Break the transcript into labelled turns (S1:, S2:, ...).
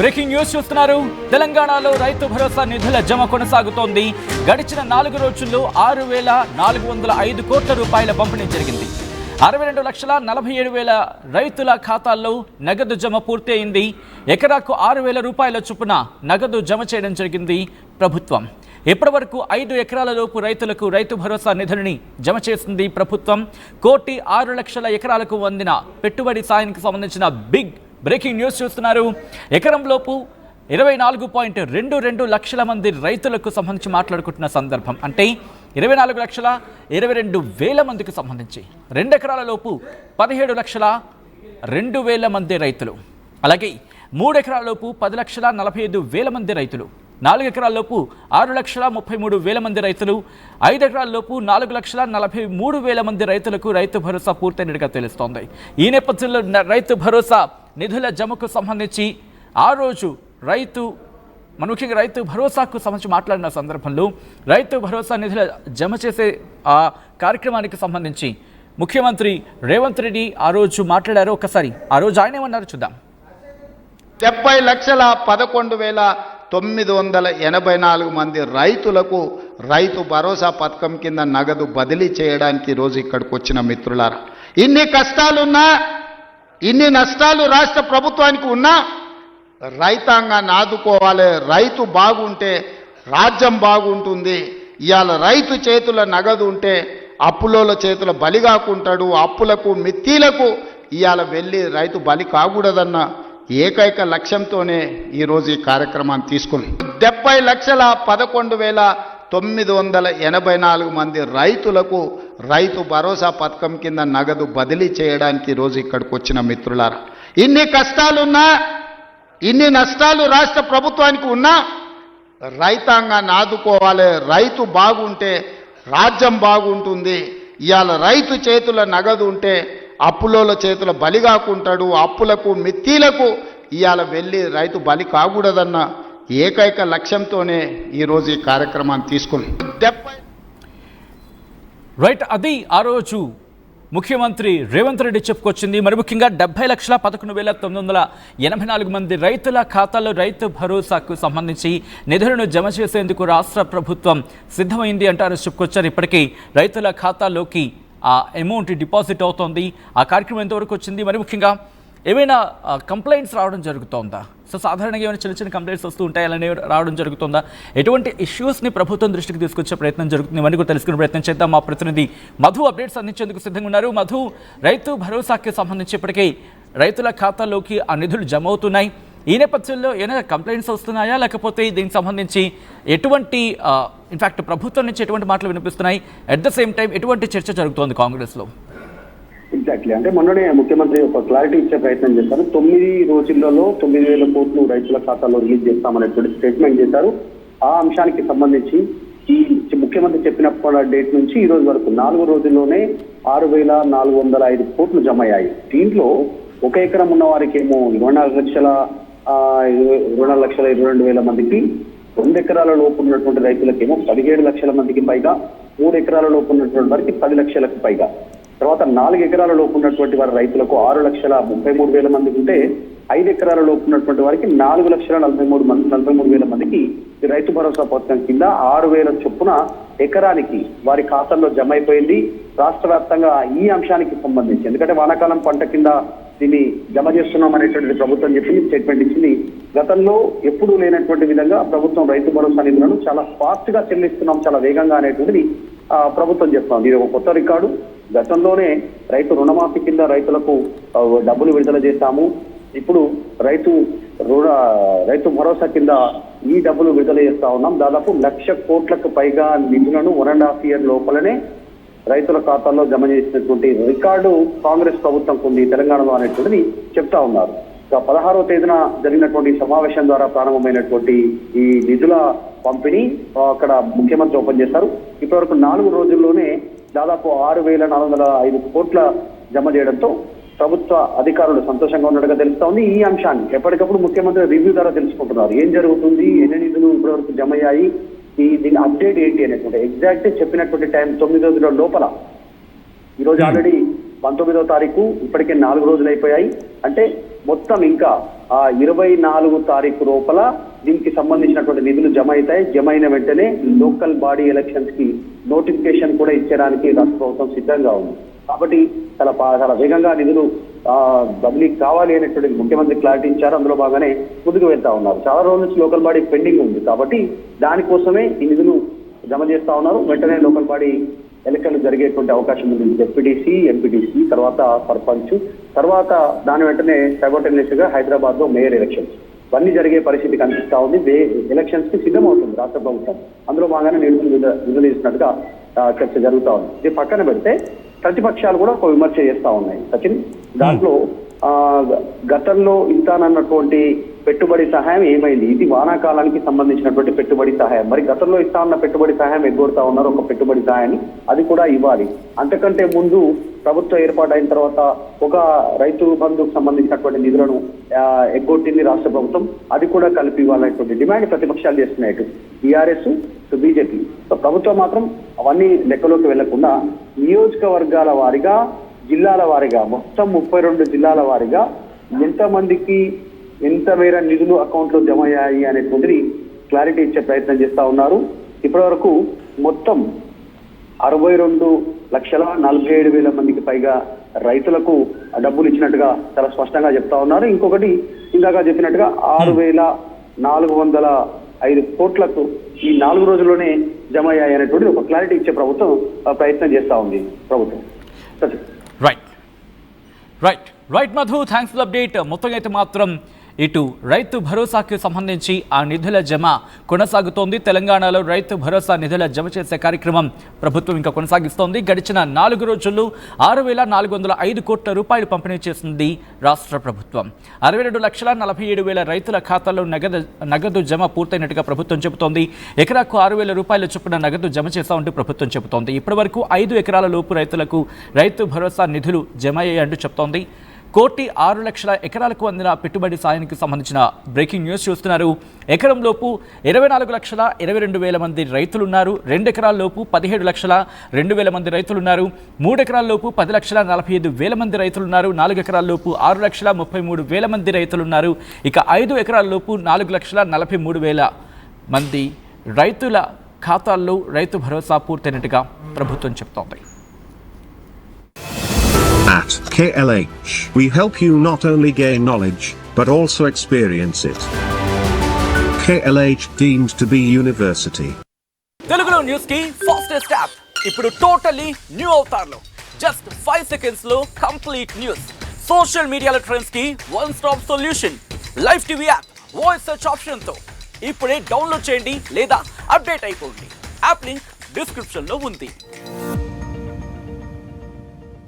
S1: Breaking news చూస్తున్నారు. తెలంగాణలో రైతు భరోసా నిధుల జమ కొనసాగుతోంది. గడిచిన 4 రోజుల్లో 6,405 కోట్ల రూపాయల పంపిణీ జరిగింది. 62,47,000 రైతుల ఖాతాల్లో నగదు జమ పూర్తి అయింది. ఎకరాకు 6,000 రూపాయల చొప్పున నగదు జమ చేయడం జరిగింది ప్రభుత్వం. ఇప్పటి వరకు 5 ఎకరాల లోపు రైతులకు రైతు భరోసా నిధులని జమ చేసింది ప్రభుత్వం. 1,06,00,000 ఎకరాలకు అందిన పెట్టుబడి సాయానికి సంబంధించిన బిగ్ బ్రేకింగ్ న్యూస్ చూస్తున్నారు. ఎకరం లోపు 24.22 లక్షల మంది రైతులకు సంబంధించి మాట్లాడుకుంటున్న సందర్భం. అంటే 24,22,000 మందికి సంబంధించి 2 ఎకరాల లోపు 17,02,000 మంది రైతులు, అలాగే 3 ఎకరాల లోపు 10,45,000 మంది రైతులు, 4 ఎకరాల లోపు 6,33,000 మంది రైతులు, 5 ఎకరాల లోపు 4,43,000 మంది రైతులకు రైతు భరోసా పూర్తయినట్టుగా తెలుస్తోంది. ఈ నేపథ్యంలో రైతు భరోసా నిధుల జమకు సంబంధించి ఆ రోజు ముఖ్యంగా రైతు భరోసాకు సంబంధించి మాట్లాడిన సందర్భంలో రైతు భరోసా నిధుల జమ చేసే ఆ కార్యక్రమానికి సంబంధించి ముఖ్యమంత్రి రేవంత్ రెడ్డి ఆ రోజు మాట్లాడారు. ఒకసారి ఆ రోజు ఆయన ఏమన్నారు చూద్దాం.
S2: 70,11,984 మంది రైతులకు రైతు భరోసా పథకం కింద నగదు బదిలీ చేయడానికి ఈరోజు ఇక్కడికి వచ్చిన మిత్రులారా, ఇన్ని కష్టాలున్నా, ఇన్ని నష్టాలు రాష్ట్ర ప్రభుత్వానికి ఉన్నా రైతాంగాన్ని ఆదుకోవాలి. రైతు బాగుంటే రాజ్యం బాగుంటుంది. ఇవాళ రైతు చేతుల నగదు ఉంటే అప్పులోల చేతుల బలి కాకుంటాడు. అప్పులకు మిత్తీలకు ఇవాళ వెళ్ళి రైతు బలి కాకూడదన్న ఏకైక లక్ష్యంతోనే ఈరోజు ఈ కార్యక్రమాన్ని తీసుకున్నాం. 70,11,984 మంది రైతులకు రైతు భరోసా పథకం కింద నగదు బదిలీ చేయడానికి ఈరోజు ఇక్కడికి వచ్చిన మిత్రులారా, ఇన్ని కష్టాలున్నా, ఇన్ని నష్టాలు రాష్ట్ర ప్రభుత్వానికి ఉన్నా రైతాంగాన్ని ఆదుకోవాలి. రైతు బాగుంటే రాజ్యం బాగుంటుంది. ఇవాళ రైతు చేతుల నగదు ఉంటే అప్పులోల చేతుల బలి కాకుంటాడు. అప్పులకు మిత్తీలకు ఇవాళ వెళ్ళి రైతు బలి కాకూడదన్న ఏకైక లక్ష్యంతోనే ఈరోజు ఈ కార్యక్రమాన్ని తీసుకున్నాం.
S1: రైట్, అది ఆ రోజు ముఖ్యమంత్రి రేవంత్ రెడ్డి చెప్పుకొచ్చింది. మరి ముఖ్యంగా 70,11,984 మంది రైతుల ఖాతాలో రైతు భరోసాకు సంబంధించి నిధులను జమ చేసేందుకు రాష్ట్ర ప్రభుత్వం సిద్ధమైంది అంటారు చెప్పుకొచ్చారు. ఇప్పటికీ రైతుల ఖాతాలోకి ఆ అమౌంట్ డిపాజిట్ అవుతోంది. ఆ కార్యక్రమం ఎంతవరకు వచ్చింది? మరి ముఖ్యంగా ఏమైనా కంప్లైంట్స్ రావడం జరుగుతోందా? సో సాధారణంగా ఏమైనా చిన్న చిన్న కంప్లైంట్స్ వస్తూ ఉంటాయి, అలానే రావడం జరుగుతుందా? ఎటువంటి ఇష్యూస్ని ప్రభుత్వం దృష్టికి తీసుకొచ్చే ప్రయత్నం జరుగుతుంది? ఇవన్నీ కూడా తెలుసుకునే ప్రయత్నం చేద్దాం. మా ప్రతినిధి మధు అప్డేట్స్ అందించేందుకు సిద్ధంగా ఉన్నారు. మధు, రైతు భరోసాకి సంబంధించి ఇప్పటికీ రైతుల ఖాతాలోకి ఆ నిధులు జమ అవుతున్నాయి. ఈ నేపథ్యంలో ఏమైనా కంప్లైంట్స్ వస్తున్నాయా, లేకపోతే దీనికి సంబంధించి ఎటువంటి ఇన్ఫాక్ట్ ప్రభుత్వం నుంచి ఎటువంటి మాటలు వినిపిస్తున్నాయి? అట్ ద సేమ్ టైం ఎటువంటి చర్చ జరుగుతోంది కాంగ్రెస్లో?
S3: ఎగ్జాక్ట్లీ, అంటే మొన్ననే ముఖ్యమంత్రి ఒక క్లారిటీ ఇచ్చే ప్రయత్నం చేశారు. 9 రోజులలో 9,000 కోట్లు రైతుల ఖాతాలో రిలీజ్ చేస్తామనేటువంటి స్టేట్మెంట్ చేశారు. ఆ అంశానికి సంబంధించి ఈ ముఖ్యమంత్రి చెప్పిన డేట్ నుంచి ఈ రోజు వరకు 4 రోజుల్లోనే 6,405 కోట్లు జమ అయ్యాయి. దీంట్లో 1 ఎకరం ఉన్న వారికి ఏమో 24,22,000 మందికి, 2 ఎకరాల లోపు ఉన్నటువంటి రైతులకేమో 17 లక్షల మందికి పైగా, 3 ఎకరాల లోపు ఉన్నటువంటి వారికి 10 లక్షలకు పైగా, తర్వాత 4 ఎకరాల లోపు ఉన్నటువంటి వారి రైతులకు 6,33,000 మందికి ఉంటే, 5 ఎకరాల లోపు ఉన్నటువంటి వారికి 4,43,000 మందికి ఈ రైతు భరోసా పథకం కింద 6,000 చొప్పున ఎకరానికి వారి ఖాతాల్లో జమ అయిపోయింది. రాష్ట్ర వ్యాప్తంగా ఈ అంశానికి సంబంధించి, ఎందుకంటే వానాకాలం పంట కింద దీన్ని జమ చేస్తున్నాం అనేటువంటిది ప్రభుత్వం చెప్పింది, స్టేట్మెంట్ ఇచ్చింది. గతంలో ఎప్పుడూ లేనటువంటి విధంగా ప్రభుత్వం రైతు భరోసా నిధులను చాలా ఫాస్ట్ గా చెల్లిస్తున్నాం, చాలా వేగంగా అనేటువంటిది ప్రభుత్వం చెప్తాం. ఇది ఒక కొత్త రికార్డు. గతంలోనే రైతు రుణమాఫీ కింద రైతులకు డబ్బులు విడుదల చేశాము. ఇప్పుడు రైతు భరోసా కింద ఈ డబ్బులు విడుదల చేస్తా ఉన్నాం. దాదాపు 1,00,000 కోట్లకు పైగా నిధులను 1.5 year లోపలనే రైతుల ఖాతాల్లో జమ చేసినటువంటి రికార్డు కాంగ్రెస్ ప్రభుత్వం ఉంది తెలంగాణలో అనేటువంటిది చెప్తా ఉన్నారు. 16వ తేదీన జరిగినటువంటి సమావేశం ద్వారా ప్రారంభమైనటువంటి ఈ నిధుల పంపిణీ అక్కడ ముఖ్యమంత్రి ఓపెన్ చేశారు. ఇప్పటివరకు 4 రోజుల్లోనే దాదాపు 6,405 కోట్ల జమ చేయడంతో ప్రభుత్వ అధికారులు సంతోషంగా ఉన్నట్టుగా తెలుస్తా ఉంది. ఈ అంశాన్ని ఎప్పటికప్పుడు ముఖ్యమంత్రి రివ్యూ ద్వారా తెలుసుకుంటున్నారు. ఏం జరుగుతుంది, ఎన్ని నిధులు ఇప్పటివరకు జమ అయ్యాయి, దీని అప్డేట్ ఏంటి అనేటువంటి ఎగ్జాక్ట్ చెప్పినటువంటి టైం 9 రోజుల లోపల. ఈరోజు ఆల్రెడీ 19వ తారీఖు, ఇప్పటికే 4 రోజులు అయిపోయాయి. అంటే మొత్తం ఇంకా 24 తారీఖు లోపల దీనికి సంబంధించినటువంటి నిధులు జమ అవుతాయి. జమ అయిన వెంటనే లోకల్ బాడీ ఎలక్షన్స్ కి నోటిఫికేషన్ కూడా ఇచ్చడానికి రాష్ట్ర ప్రభుత్వం సిద్ధంగా ఉంది. కాబట్టి చాలా వేగంగా నిధులు బదిలీ కావాలి అనేటువంటి ముఖ్యమంత్రి క్లారిటీ ఇచ్చారు. అందులో భాగంగానే ముందుకు వెళ్తా ఉన్నారు. చాలా రోజుల నుంచి లోకల్ బాడీ పెండింగ్ ఉంది కాబట్టి దానికోసమే ఈ నిధులు జమ చేస్తా ఉన్నారు. వెంటనే లోకల్ బాడీ ఎన్నికలు జరిగేటువంటి అవకాశం ఉంది. జెడ్పీటీసీ, ఎంపీటీసీ, తర్వాత సర్పంచ్, తర్వాత దాని వెంటనే సైమల్టేనియస్ గా హైదరాబాద్ లో మేయర్ ఎలక్షన్స్ ఇవన్నీ జరిగే పరిస్థితి కనిపిస్తా ఉంది. ఎలక్షన్స్ కి సిద్ధమవుతుంది రాష్ట్ర ప్రభుత్వం. అందులో భాగంగానే నిధులు ఇచ్చినట్టుగా చర్చ జరుగుతా ఉంది. ఇది పక్కన పెడితే ప్రతిపక్షాలు కూడా ఒక విమర్శ చేస్తా ఉన్నాయి సచిన్. దాంట్లో గతంలో ఇస్తానన్నటువంటి పెట్టుబడి సహాయం ఏమైంది? ఇది వానాకాలానికి సంబంధించినటువంటి పెట్టుబడి సహాయం. మరి గతంలో ఇస్తా ఉన్న పెట్టుబడి సహాయం ఎగ్గొడతా ఉన్నారు ఒక పెట్టుబడి సహాయాన్ని, అది కూడా ఇవ్వాలి. అంతకంటే ముందు ప్రభుత్వం ఏర్పాటైన తర్వాత ఒక రైతు బంధుకు సంబంధించినటువంటి నిధులను ఎగ్గొట్టింది రాష్ట్ర ప్రభుత్వం, అది కూడా కలిపి ఇవ్వాలనేటువంటి డిమాండ్ ప్రతిపక్షాలు చేస్తున్నాయి. TRS, BJP. ప్రభుత్వం మాత్రం అవన్నీ లెక్కలోకి వెళ్లకుండా నియోజకవర్గాల వారిగా, జిల్లాల వారిగా, మొత్తం 32 జిల్లాల వారిగా ఎంతమందికి ఎంత మేర నిధులు అకౌంట్ లో జమ అయ్యాయి అనేటువంటిది క్లారిటీ ఇచ్చే ప్రయత్నం చేస్తా ఉన్నారు. ఇప్పటి వరకు మొత్తం 62,47,000 మందికి పైగా రైతులకు డబ్బులు ఇచ్చినట్టుగా చాలా స్పష్టంగా చెప్తా ఉన్నారు. ఇంకొకటి ఇందాక చెప్పినట్టుగా 6,405 కోట్లకు ఈ 4 రోజుల్లోనే జమ అయ్యాయి అనేటువంటి ఒక క్లారిటీ ఇచ్చే ప్రభుత్వం ప్రయత్నం చేస్తా ఉంది ప్రభుత్వం.
S1: Right Madhu, thanks for update. మొత్తంగా అయితే మాత్రం ఇటు రైతు భరోసాకి సంబంధించి ఆ నిధుల జమ కొనసాగుతోంది. తెలంగాణలో రైతు భరోసా నిధుల జమ చేసే కార్యక్రమం ప్రభుత్వం ఇంకా కొనసాగిస్తోంది. గడిచిన 4 రోజుల్లో 6,405 కోట్ల రూపాయలు పంపిణీ చేసింది రాష్ట్ర ప్రభుత్వం. 62,47,000 రైతుల ఖాతాల్లో నగదు జమ పూర్తయినట్టుగా ప్రభుత్వం చెబుతోంది. ఎకరాకు 6,000 రూపాయల చొప్పున నగదు జమ చేస్తామంటూ ప్రభుత్వం చెబుతోంది. ఇప్పటి వరకు 5 ఎకరాల లోపు రైతులకు రైతు భరోసా నిధులు జమ అయ్యాయంటూ చెప్తోంది. 1,06,00,000 ఎకరాలకు అందిన పెట్టుబడి సాయానికి సంబంధించిన బ్రేకింగ్ న్యూస్ చూస్తున్నారు. ఎకరం లోపు 24,22,000 మంది రైతులున్నారు. 2 ఎకరాల లోపు 17,02,000 మంది రైతులున్నారు. 3 ఎకరాల లోపు 10,45,000 మంది రైతులున్నారు. 4 ఎకరాల లోపు 6,33,000 మంది రైతులున్నారు. ఇక 5 ఎకరాల లోపు 4,43,000 మంది రైతుల ఖాతాల్లో రైతు భరోసా పూర్తయినట్టుగా ప్రభుత్వం చెప్తోంది.
S4: At KLH, we help you not only gain knowledge, but also experience it. KLH deemed to be university.
S1: తెలుగులో న్యూస్ కి ఫాస్టెస్ట్ యాప్ ఇప్పుడు టోటల్లీ న్యూ అవతార్లో జస్ట్ 5 సెకండ్స్ లో కంప్లీట్ న్యూస్. సోషల్ మీడియాలో ట్రెండ్స్ కి one stop solution. Live TV app voice search option తో ఇప్పుడే download చేయండి లేదా అప్డేట్ అయిపోండి. యాప్ లింక్ డిస్క్రిప్షన్ లో ఉంది.